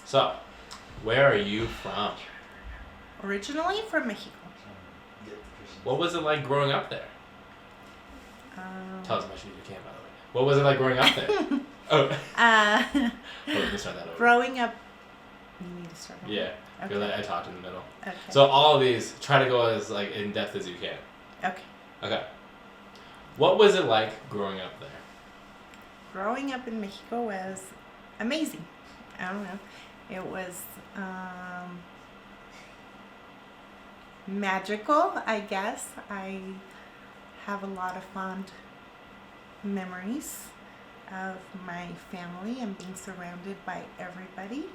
So, where are you from? Originally from Mexico. What was it like growing up there? Tell us as much as you can, by the way. What was it like growing up there? Oh. Wait, let me start that over. Growing up. You need to start over? Yeah, because Okay. I talked in the middle. Okay. So all of these, try to go as like in depth as you can. Okay. Okay. What was it like growing up there? Growing up in Mexico was amazing. I don't know. It was magical, I guess. I have a lot of fond memories of my family and being surrounded by everybody,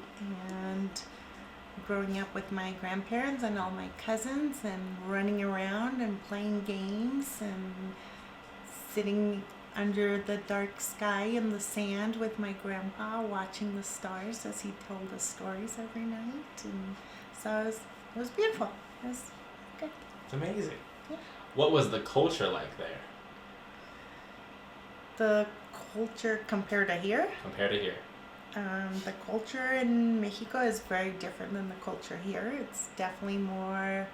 and growing up with my grandparents and all my cousins and running around and playing games and sitting under the dark sky in the sand with my grandpa watching the stars as he told us stories every night. And so it was beautiful. It was good. It's amazing. Yeah. What was the culture like there The culture compared to here, compared to here? the culture in Mexico is very different than the culture here. It's definitely more,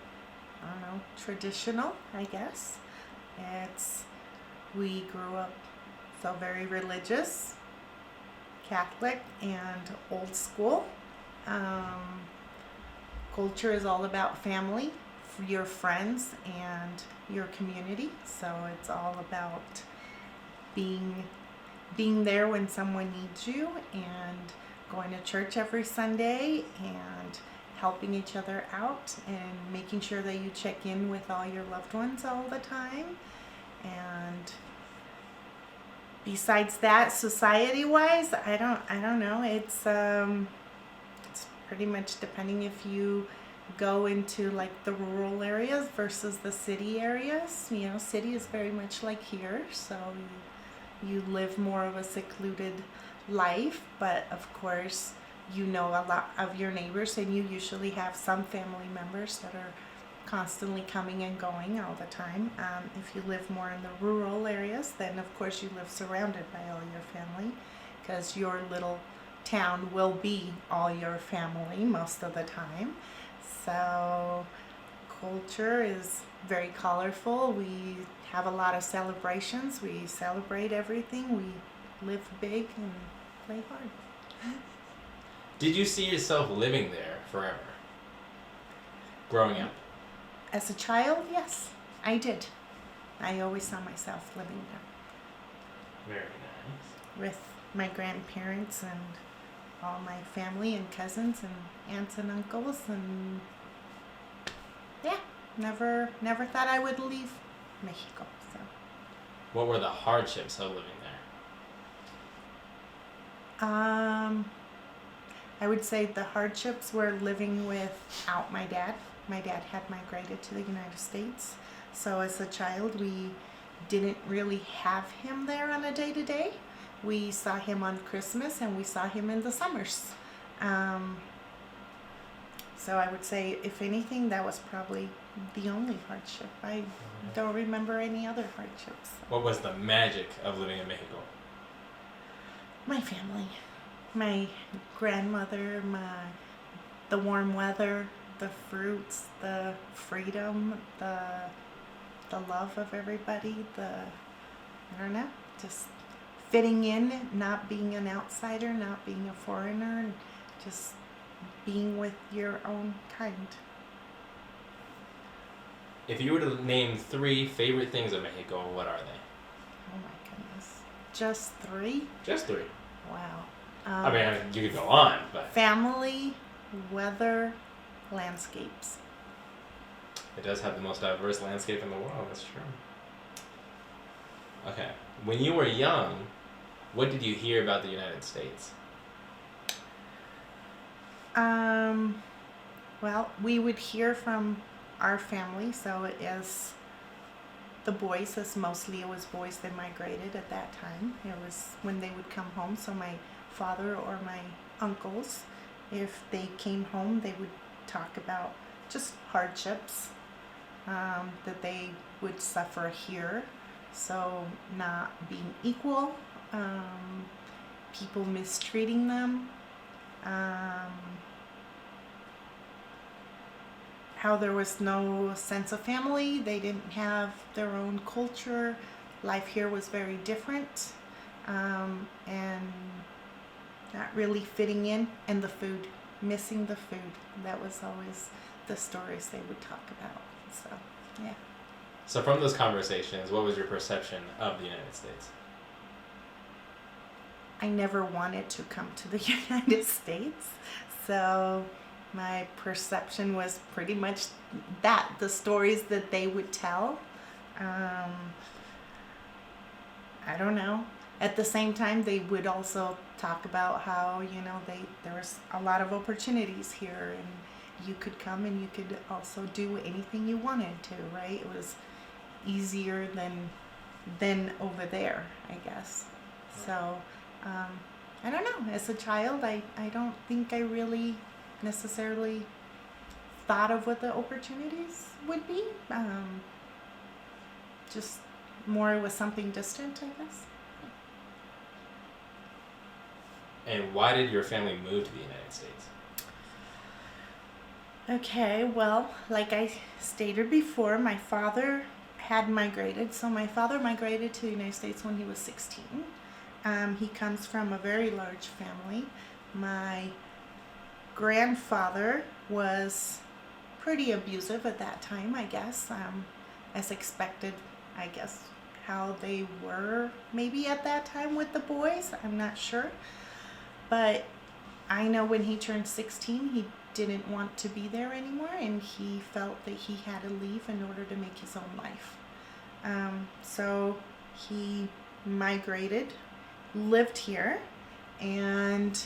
I don't know, traditional, I guess. We grew up so very religious, Catholic, and old school. Culture is all about family, your friends, and your community. So it's all about being there when someone needs you, and going to church every Sunday, and helping each other out, and making sure that you check in with all your loved ones all the time. And besides that, society-wise, I don't know. It's pretty much depending if you go into like the rural areas versus the city areas. You know, city is very much like here, so you live more of a secluded life, but of course you know a lot of your neighbors, and you usually have some family members that are constantly coming and going all the time. If you live more in the rural areas, then of course you live surrounded by all your family, because your little town will be all your family most of the time. So culture is very colorful. We have a lot of celebrations. We celebrate everything. We live big and play hard. Did you see yourself living there forever? Growing up? As a child, yes, I did. I always saw myself living there Very nice. with my grandparents and all my family and cousins and aunts and uncles, and yeah, never thought I would leave Mexico. So What were the hardships of living there? I would say the hardships were living without my dad. My dad had migrated to the United States, so as a child we didn't really have him there on a day-to-day. We saw him on Christmas and we saw him in the summers. So I would say, if anything, that was probably the only hardship. I don't remember any other hardships. What was the magic of living in Mexico? My family, my grandmother, the warm weather, the fruits, the freedom, the love of everybody, I don't know, just fitting in, not being an outsider, not being a foreigner, and just being with your own kind. If you were to name 3 favorite things of Mexico, what are they? Oh my goodness. Just 3? Just 3. Wow. I mean, you could go on, but Family, weather, landscapes. it does have the most diverse landscape in the world, that's true. Okay. When you were young, what did you hear about the United States? Well, we would hear from our family, so as the boys, as mostly it was boys that migrated at that time. It was when they would come home, so my father or my uncles, if they came home, they would talk about just hardships that they would suffer here. So not being equal, people mistreating them, how there was no sense of family. They didn't have their own culture. Life here was very different, and not really fitting in. And the food, missing the food. That was always the stories they would talk about. So, yeah. So from those conversations, what was your perception of the United States? I never wanted to come to the United States. So my perception was pretty much that, the stories that they would tell. I don't know. At the same time, they would also talk about how, there was a lot of opportunities here, and you could come and you could also do anything you wanted to, right? It was easier than over there, I guess. So, I don't know. As a child, I don't think I really necessarily thought of what the opportunities would be. Just more it was something distant, I guess. And why did your family move to the United States? Okay, well, like I stated before, my father had migrated. So my father migrated to the United States when he was 16. He comes from a very large family. My grandfather was pretty abusive at that time, I guess, as expected, I guess, how they were maybe at that time with the boys. I'm not sure. But I know when he turned 16, he didn't want to be there anymore, and he felt that he had to leave in order to make his own life. So he migrated, lived here, and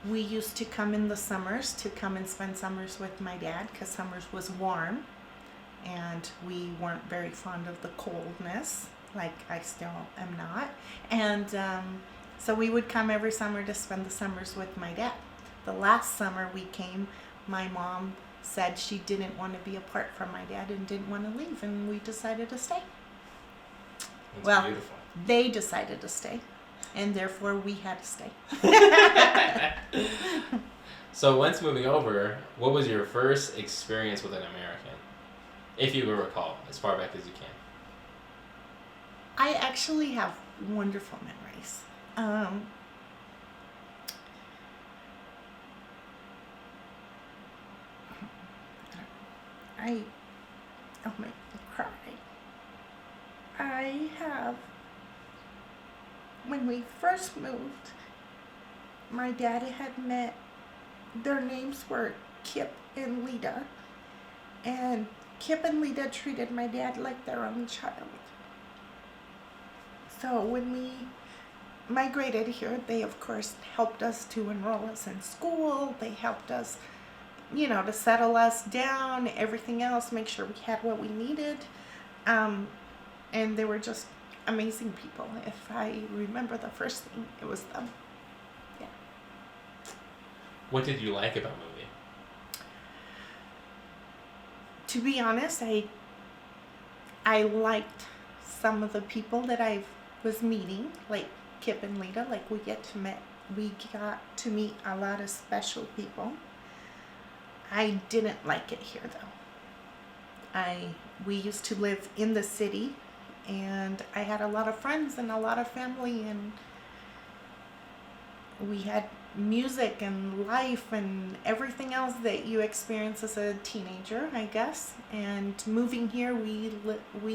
we used to come in the summers to come and spend summers with my dad, because summers was warm and we weren't very fond of the coldness, like I still am not. And so we would come every summer to spend the summers with my dad. The last summer we came, my mom said she didn't want to be apart from my dad and didn't want to leave, and we decided to stay. That's beautiful. They decided to stay, and therefore we had to stay. So once moving over, what was your first experience with an American? If you will recall, as far back as you can. I actually have wonderful memories. Oh my, cry. I have, when we first moved, my dad had met, their names were Kip and Lita, and Kip and Lita treated my dad like their own child. So when we migrated here, they of course helped us to enroll us in school. They helped us, to settle us down, everything else, make sure we had what we needed. And they were just amazing people. If I remember the first thing, it was them. Yeah. What did you like about moving? To be honest, I liked some of the people that I was meeting, like Kip and Lita. Like we got to meet a lot of special people. I didn't like it here though. We used to live in the city, and I had a lot of friends and a lot of family, and we had music and life and everything else that you experience as a teenager, I guess. And moving here, we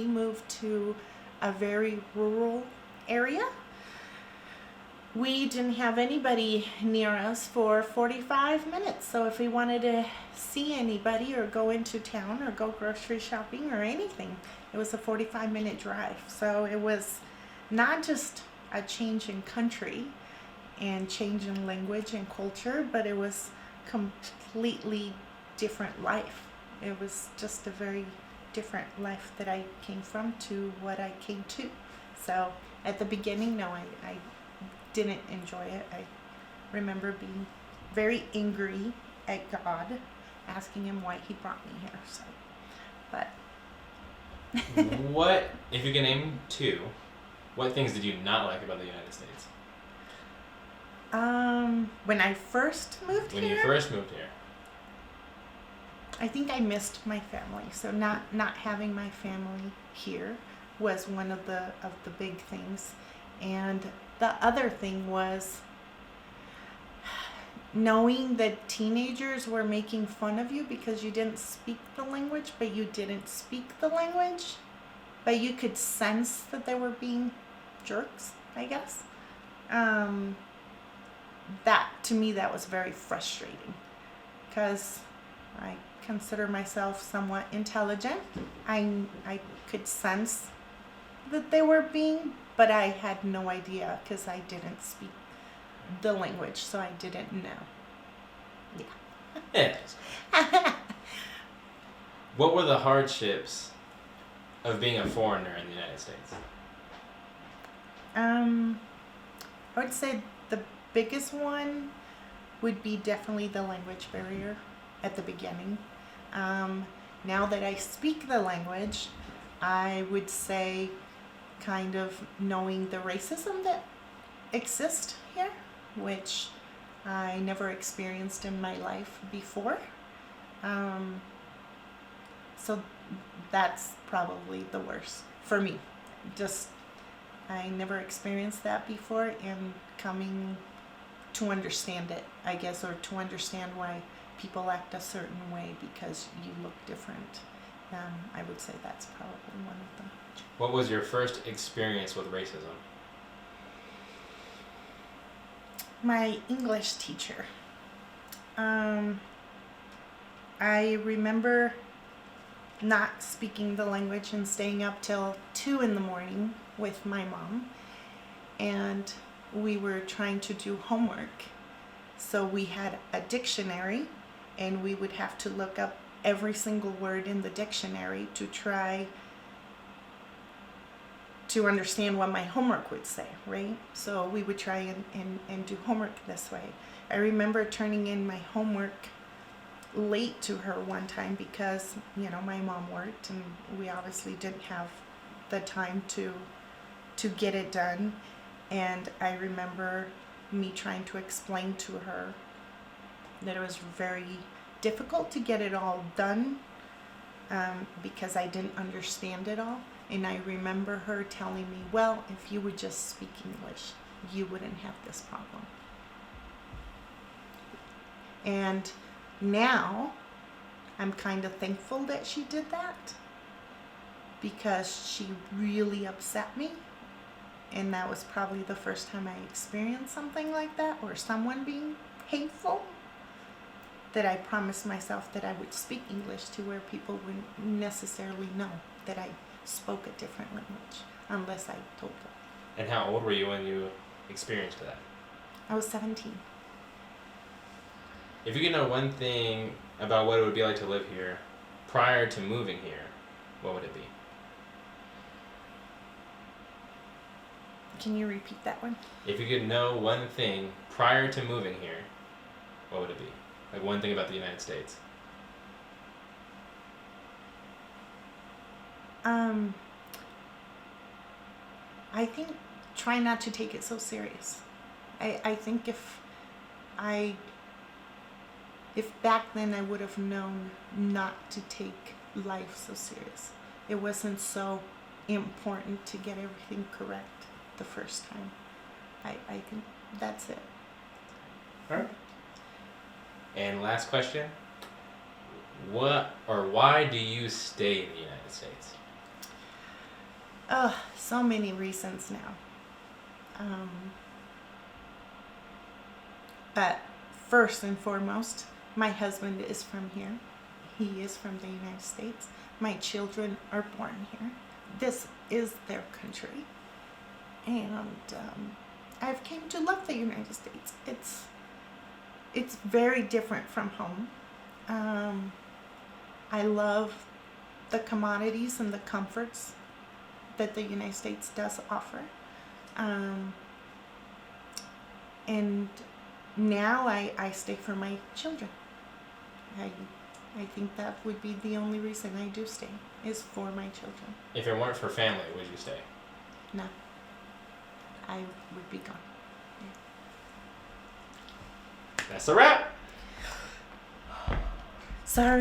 moved to a very rural area. We didn't have anybody near us for 45 minutes. So if we wanted to see anybody or go into town or go grocery shopping or anything, it was a 45-minute drive. So it was not just a change in country and change in language and culture, but it was completely different life. It was just a very different life that I came from to what I came to. So at the beginning, no, I didn't enjoy it. I remember being very angry at God, asking him why he brought me here. So, but what, if you can name two, what things did you not like about the United States? When I first moved here? When you first moved here. I think I missed my family. So not having my family here was one of the big things. And the other thing was knowing that teenagers were making fun of you because you didn't speak the language, but you didn't speak the language, but you could sense that they were being jerks, I guess. That, to me, that was very frustrating because I consider myself somewhat intelligent. I could sense that they were being, but I had no idea because I didn't speak the language, so I didn't know. Yeah. What were the hardships of being a foreigner in the United States? I would say the biggest one would be definitely the language barrier at the beginning. Now that I speak the language, I would say kind of knowing the racism that exists here, which I never experienced in my life before. So that's probably the worst for me. Just, I never experienced that before, and coming to understand it, I guess, or to understand why people act a certain way because you look different. I would say that's probably one of them. What was your first experience with racism? My English teacher. I remember not speaking the language and staying up till 2 a.m. with my mom, and we were trying to do homework. So we had a dictionary, and we would have to look up every single word in the dictionary to try to understand what my homework would say, right? So we would try and do homework this way. I remember turning in my homework late to her one time because, my mom worked and we obviously didn't have the time to get it done. And I remember me trying to explain to her that it was very difficult to get it all done because I didn't understand it all. And I remember her telling me, well, if you would just speak English, you wouldn't have this problem. And now I'm kind of thankful that she did that because she really upset me. And that was probably the first time I experienced something like that, or someone being hateful, that I promised myself that I would speak English to where people wouldn't necessarily know that I spoke a different language unless I told them. And how old were you when you experienced that? I was 17. If you could know one thing about what it would be like to live here prior to moving here, what would it be? Can you repeat that one? If you could know one thing prior to moving here, what would it be? Like one thing about the United States. I think try not to take it so serious. I think if back then I would have known not to take life so serious. It wasn't so important to get everything correct the first time. I think that's it. All right. And last question. What or why do you stay in the United States? Oh, so many reasons now. But first and foremost, my husband is from here. He is from the United States. My children are born here. This is their country. And I've came to love the United States. It's very different from home. I love the commodities and the comforts that the United States does offer. And now I stay for my children. I think that would be the only reason I do stay, is for my children. If it weren't for family, would you stay? No. I would be gone. That's a wrap. Sorry.